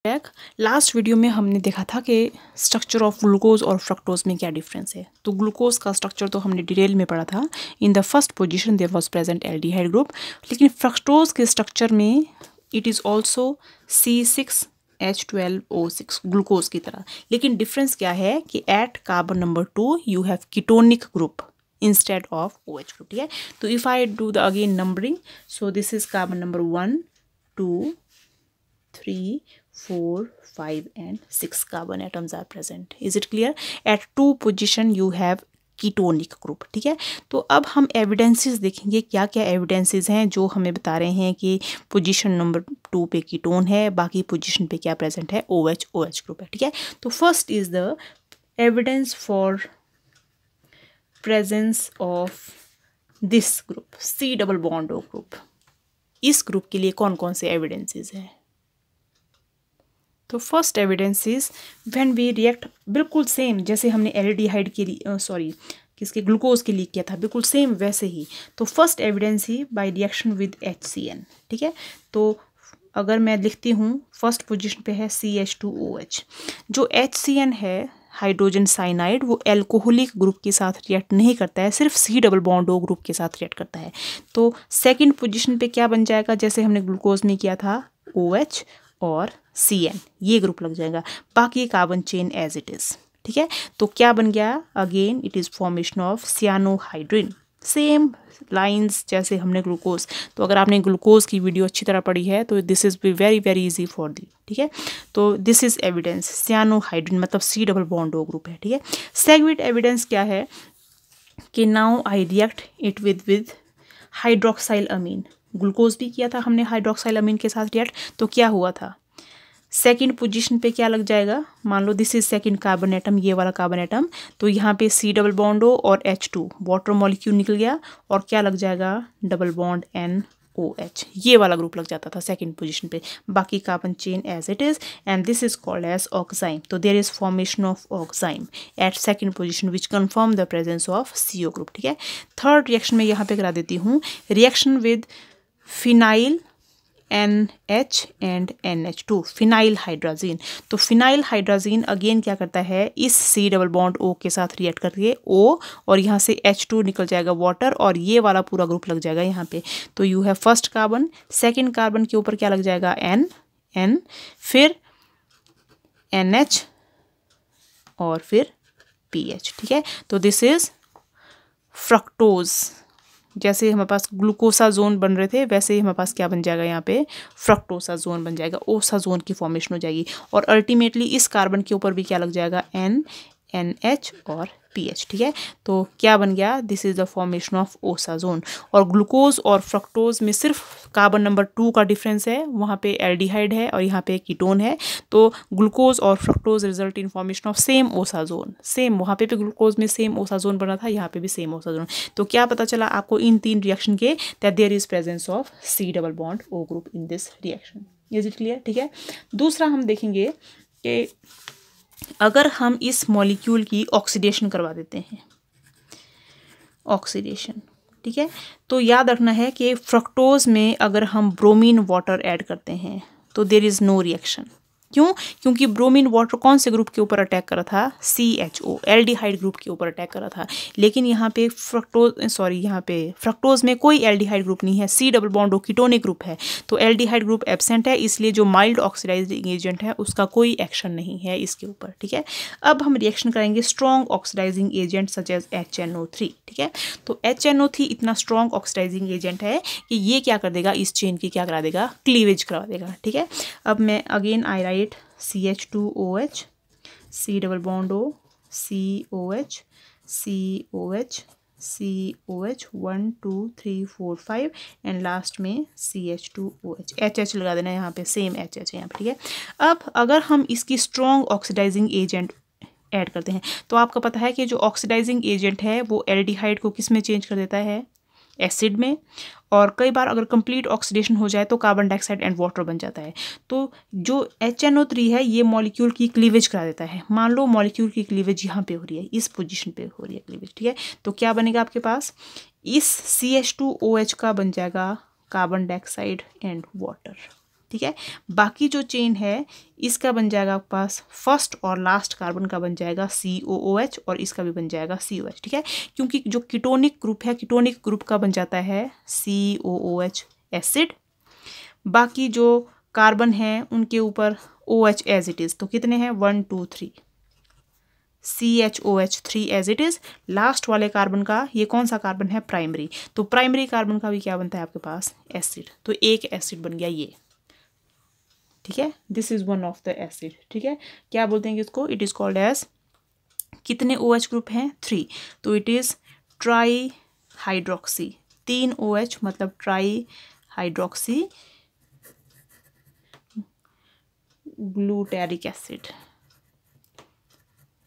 Back. Last video में हमने देखा था कि स्ट्रक्चर ऑफ ग्लूकोज और फ्रक्टोज में क्या डिफरेंस है। तो ग्लूकोज का स्ट्रक्चर तो हमने डिटेल में पढ़ा था। In the first position there was present aldehyde group, लेकिन फ्रक्टोज के स्ट्रक्चर में it is also C6H12O6 glucose की तरह। लेकिन डिफरेंस क्या है कि at carbon number 2 you have ketonic group instead of OH group। ठीक है, तो if I do the again numbering, so this is carbon number 1 2 3 4 5 and 6 carbon atoms are present. Is it clear? At 2 position you have ketonic group. ठीक है, तो अब हम evidences देखेंगे क्या क्या एविडेंसेस हैं जो हमें बता रहे हैं कि पोजीशन नंबर 2 पे कीटोन है, बाकी पोजीशन पे क्या प्रेजेंट है, OH ग्रुप है। ठीक है, तो first is the evidence for presence of this group C double bond O group. इस ग्रुप के लिए कौन कौन से एविडेंसेस हैं? तो first evidence is when we react, बिल्कुल सेम जैसे हमने एल्डिहाइड के लिए किसके ग्लूकोज के लिए किया था, बिल्कुल सेम वैसे ही। तो first evidence he by reaction with HCN। ठीक है, तो अगर मैं लिखती हूँ फर्स्ट पोजीशन पे है CH2OH। जो HCN है हाइड्रोजन साइनाइड, वो एल्कोहलिक ग्रुप के साथ रिएक्ट नहीं करता है, सिर्फ C double bond O group के साथ रिएक्ट करता है। तो सेकेंड पोजीशन पे क्या बन जाएगा, जैसे हमने ग्लूकोज में किया था OH और CN, ये ग्रुप लग जाएगा, बाकी carbon chain as it is. ठीक है, तो क्या बन गया, again it is formation of cyanohydrin, same lines जैसे हमने ग्लूकोज। तो अगर आपने ग्लूकोज की वीडियो अच्छी तरह पढ़ी है तो this is be very very easy for the. ठीक है, तो दिस इज एविडेंस, सियानोहाइड्रिन मतलब C double bond O group है। ठीक है, सेकंड एविडेंस क्या है कि now I react it with hydroxyl amine. Glucose भी किया था हमने हाइड्रोक्साइल अमीन के साथ रिएक्ट, तो क्या हुआ था, सेकेंड पोजीशन पे क्या लग जाएगा, मान लो this is second carbon atom, ये वाला कार्बन एटम, तो यहाँ पे C डबल बॉन्ड O और H2 वाटर मॉलिक्यूल निकल गया, और क्या लग जाएगा, डबल बॉन्ड NOH, ये वाला ग्रुप लग जाता था सेकेंड पोजीशन पे, बाकी carbon chain as it is, and this is called as oxime. So there is formation of oxime at second position which confirm the presence of CO group. ठीक है, third reaction में यहाँ पे करा देती हूँ, reaction with phenyl NH and NH2, phenyl hydrazine. तो phenyl hydrazine again क्या करता है, इस C डबल बॉन्ड O के साथ रिएक्ट करके O, और यहाँ से H2 निकल जाएगा वाटर, और ये वाला पूरा ग्रुप लग जाएगा यहाँ पे। तो you have first carbon, second carbon के ऊपर क्या लग जाएगा, N, फिर NH और फिर PH। ठीक है, तो दिस इज फ्रक्टोज। जैसे हमारे पास ग्लूकोसा जोन बन रहे थे, वैसे ही हमारे पास क्या बन जाएगा, यहाँ पे फ्रक्टोसा जोन बन जाएगा, ओसा जोन की फॉर्मेशन हो जाएगी, और अल्टीमेटली इस कार्बन के ऊपर भी क्या लग जाएगा, NH और PH। ठीक है, तो क्या बन गया, this is the formation of ओसा जोन। और ग्लूकोज और फ्रक्टोज में सिर्फ कार्बन नंबर 2 का डिफरेंस है, वहाँ पे एल्डिहाइड है और यहाँ पे कीटोन है। तो ग्लूकोज और fructose result in formation of same ओसा जोन, सेम वहाँ पे भी ग्लूकोज में सेम ओसा जोन बना था, यहाँ पे भी सेम ओसा जोन। तो क्या पता चला आपको इन तीन रिएक्शन के, that there is presence of C double bond O group in this reaction. Is it clear? ठीक है, दूसरा हम देखेंगे कि अगर हम इस मॉलिक्यूल की ऑक्सीडेशन करवा देते हैं, ऑक्सीडेशन, ठीक है, तो याद रखना है कि फ्रक्टोज में अगर हम ब्रोमीन वाटर ऐड करते हैं तो देयर इज नो रिएक्शन। क्यों? क्योंकि ब्रोमीन वाटर कौन से ग्रुप के ऊपर अटैक करा था, CHO एल्डिहाइड ग्रुप के ऊपर अटैक करा था। लेकिन यहाँ पे यहाँ पे फ्रक्टोज में कोई एल्डिहाइड ग्रुप नहीं है, C double bond O ketonic group है, तो एल्डिहाइड ग्रुप एब्सेंट है, इसलिए जो माइल्ड ऑक्सीडाइजिंग एजेंट है उसका कोई एक्शन नहीं है इसके ऊपर। ठीक है, अब हम रिएक्शन करेंगे strong oxidising agent such as HNO3। ठीक है, तो HNO3 इतना स्ट्रॉन्ग ऑक्सीडाइजिंग एजेंट है कि ये क्या कर देगा, इस चेन की क्या करा देगा, क्लीवेज करा देगा। ठीक है, अब मैं again I right CH2OH, C double bond O, COH, COH, COH, 1 2 3 4 5, and last में CH2OH, HH लगा देना यहाँ पे, सेम HH है यहाँ पे। ठीक है, अब अगर हम इसकी स्ट्रॉन्ग ऑक्सीडाइजिंग एजेंट ऐड करते हैं, तो आपको पता है कि जो ऑक्सीडाइजिंग एजेंट है वो एल्डिहाइड को किस में चेंज कर देता है, एसिड में, और कई बार अगर कंप्लीट ऑक्सीडेशन हो जाए तो कार्बन डाइऑक्साइड एंड वाटर बन जाता है। तो जो HNO3 है ये मॉलिक्यूल की क्लीवेज करा देता है। मान लो मॉलिक्यूल की क्लीवेज यहाँ पे हो रही है, इस पोजीशन पे हो रही है क्लीवेज। ठीक है, तो क्या बनेगा आपके पास, इस CH2OH का बन जाएगा कार्बन डाइऑक्साइड एंड वाटर। ठीक है। बाकी जो चेन है इसका बन जाएगा आपके पास फर्स्ट और लास्ट कार्बन का बन जाएगा COOH और इसका भी बन जाएगा COH, ठीक है। क्योंकि जो कीटोनिक ग्रुप है, कीटोनिक ग्रुप का बन जाता है COOH एसिड। बाकी जो कार्बन है उनके ऊपर OH एज इट इज़, तो कितने हैं 1 2 3 CHOH3 as it is. Last वाले कार्बन का ये कौन सा कार्बन है, प्राइमरी, तो प्राइमरी कार्बन का भी क्या बनता है आपके पास, एसिड, तो एक एसिड बन गया ये, ठीक है। This is one of the acid, ठीक है। क्या बोलते हैं इसको, इट इज कॉल्ड एज, कितने OH ग्रुप हैं 3, तो it is try hydroxy, 3 OH मतलब ट्राई हाइड्रोक्सी ग्लूटारिक एसिड,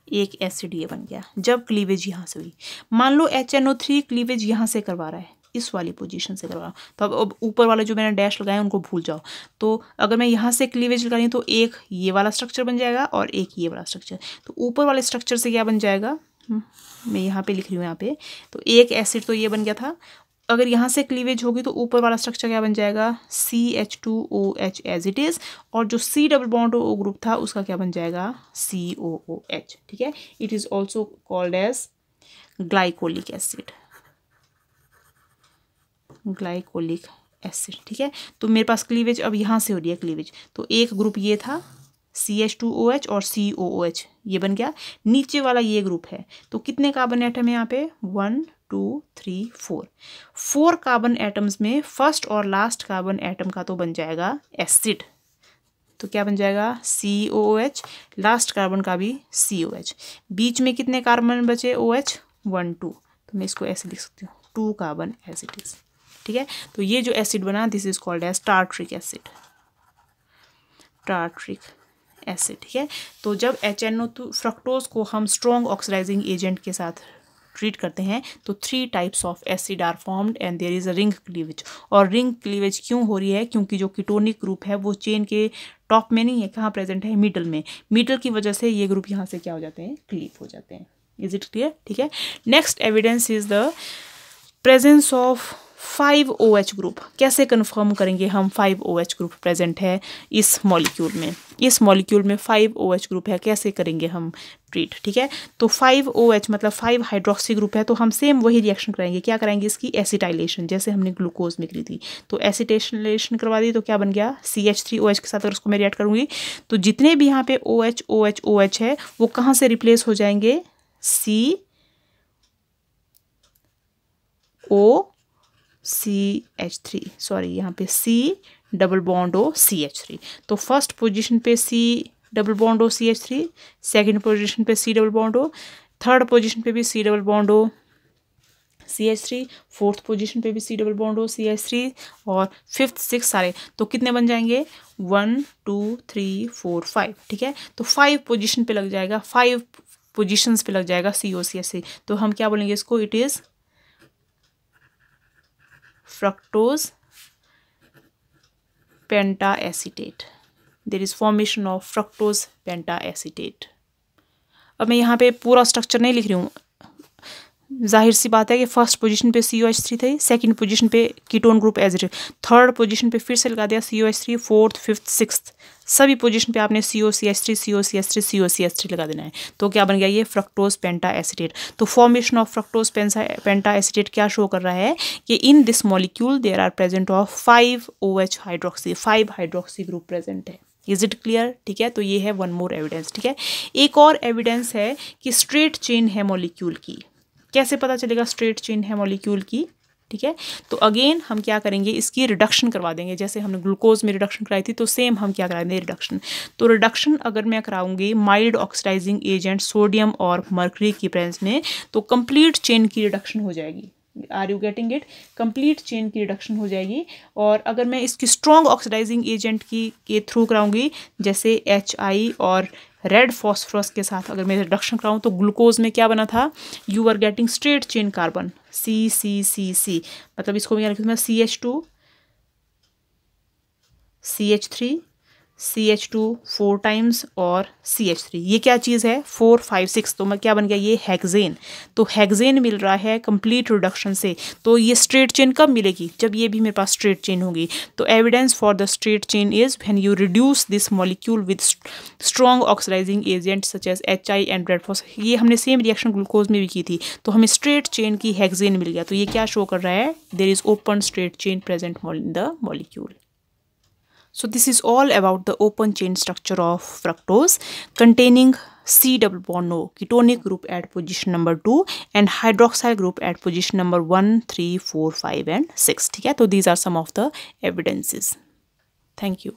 एक एसिड ये बन गया। जब क्लीवेज यहाँ से हुई, मान लो HNO3 क्लीवेज यहाँ से करवा रहा है, इस वाली पोजीशन से करवा रहा हूँ, तो अब ऊपर वाले जो मैंने डैश लगाए उनको भूल जाओ। तो अगर मैं यहाँ से क्लीवेज लगा रही हूँ तो एक ये वाला स्ट्रक्चर बन जाएगा और एक ये वाला स्ट्रक्चर। तो ऊपर वाले स्ट्रक्चर से क्या बन जाएगा, मैं यहाँ पे लिख रही हूँ यहाँ पे, तो एक एसिड तो ये बन गया था। अगर यहाँ से क्लीवेज होगी तो ऊपर वाला स्ट्रक्चर क्या बन जाएगा, CH2OH एज इट इज़, और जो C double bond O group था उसका क्या बन जाएगा, COOH, ठीक है। It is also called as glycolic acid, glycolic acid, ठीक है। तो मेरे पास क्लीवेज अब यहाँ से हो रही है क्लीवेज, तो एक ग्रुप ये था CH2OH और COOH ये बन गया। नीचे वाला ये ग्रुप है, तो कितने कार्बन एटम है यहाँ पे, 1 2 3 4 कार्बन एटम्स में फर्स्ट और लास्ट कार्बन एटम का तो बन जाएगा एसिड, तो क्या बन जाएगा COOH, लास्ट कार्बन का भी COH। बीच में कितने कार्बन बचे OH 1 2, तो मैं इसको ऐसे लिख सकती हूँ 2 कार्बन एज इट इज, ठीक है। तो ये जो एसिड बना this is called as tartaric acid, tartaric acid, ठीक है। तो जब HNO2 फ्रक्टोज को हम स्ट्रॉन्ग ऑक्सीडाइजिंग एजेंट के साथ ट्रीट करते हैं तो 3 types of acid are formed and there is a ring cleavage. और रिंग क्लीवेज क्यों हो रही है, क्योंकि जो कीटोनिक ग्रुप है वो चेन के टॉप में नहीं है, कहाँ प्रेजेंट है, मिडल में। मिडल की वजह से ये ग्रुप यहाँ से क्या हो जाते हैं, क्लीव हो जाते हैं। इज इट क्लियर, ठीक है। Next evidence is the presence of 5 OH group. कैसे कंफर्म करेंगे हम 5 OH ग्रुप प्रेजेंट है इस मॉलिक्यूल में, इस मॉलिक्यूल में 5 OH ग्रुप है, कैसे करेंगे हम ट्रीट, ठीक है। तो 5 OH मतलब 5 हाइड्रोक्सी ग्रुप है, तो हम सेम वही रिएक्शन कराएंगे, क्या कराएंगे, इसकी एसिटाइलेशन, जैसे हमने ग्लूकोज में करी थी। तो एसिटाइलेशन करवा दी तो क्या बन गया, CH3OH के साथ अगर उसको मैं रिएक्ट करूँगी तो जितने भी यहाँ पे OH OH OH है वो कहाँ से रिप्लेस हो जाएंगे, CH3, सॉरी यहाँ पे C double bond O CH3। तो फर्स्ट पोजीशन पे C double bond O CH3, second position पे C double bond O, third position पे भी C double bond O CH3, fourth position पे भी C double bond O CH3, और fifth six सारे, तो कितने बन जाएंगे 1 2 3 4 5, ठीक है। तो 5 पोजीशन पे लग जाएगा, 5 पोजीशंस पे लग जाएगा COCH3। तो हम क्या बोलेंगे इसको, it is fructose pentacetate, there is formation of fructose pentacetate। अब मैं यहाँ पे पूरा स्ट्रक्चर नहीं लिख रही हूँ, जाहिर सी बात है कि फर्स्ट पोजीशन पे COH3 थे, सेकंड पोजीशन पे ketone group as it, third position पे फिर से लगा दिया COH3, फोर्थ फिफ्थ सिक्स्थ सभी पोजीशन पे आपने COCH3 COCH3 COCH3 लगा देना है। तो क्या बन गया ये फ्रक्टोज पेंटा एसिटेट। तो formation of fructose penta acetate क्या शो कर रहा है कि in this molecule there are present of 5 OH hydroxy, 5 hydroxy group present है। इज इट क्लियर, ठीक है। तो ये है वन मोर एविडेंस, ठीक है। एक और एविडेंस है कि स्ट्रेट चेन है मॉलिक्यूल की। कैसे पता चलेगा स्ट्रेट चेन है मॉलिक्यूल की, ठीक है। तो अगेन हम क्या करेंगे, इसकी रिडक्शन करवा देंगे, जैसे हमने ग्लूकोज में रिडक्शन कराई थी तो सेम हम क्या करा देंगे, रिडक्शन। तो रिडक्शन अगर मैं कराऊंगी माइल्ड ऑक्सीडाइजिंग एजेंट सोडियम और मर्करी की प्रेजेंस में तो कंप्लीट चेन की रिडक्शन हो जाएगी। Are you getting it, complete chain की रिडक्शन हो जाएगी। और अगर मैं इसकी स्ट्रॉन्ग ऑक्सीडाइजिंग एजेंट की के थ्रू कराऊंगी, जैसे HI और रेड फॉस्फोरस के साथ अगर मैं रिडक्शन कराऊँ तो ग्लूकोज में क्या बना था, you are getting straight chain carbon C, मतलब इसको क्या लिखूँ मैं, CH2 CH3 CH2 4 टाइम्स और CH3। ये क्या चीज़ है? 4 5 6। तो मैं क्या बन गया? ये हेक्सेन। तो हेक्सेन मिल रहा है कंप्लीट रिडक्शन से। तो ये स्ट्रेट चेन कब मिलेगी? जब ये भी मेरे पास स्ट्रेट चेन होगी। तो evidence for the straight chain is when you reduce this molecule with strong oxidising agent such as HI and red phosphate. ये हमने सेम रिएक्शन ग्लूकोज में भी की थी। तो हमें स्ट्रेट चेन की हेक्सेन मिल गया। तो ये क्या शो कर रहा है? There is open straight chain present in the molecule. So this is all about the open chain structure of fructose containing C double bond O ketonic group at position number 2 and hydroxyl group at position number 1, 3, 4, 5 and 6. ठीक है, तो these are some of the evidences. Thank you.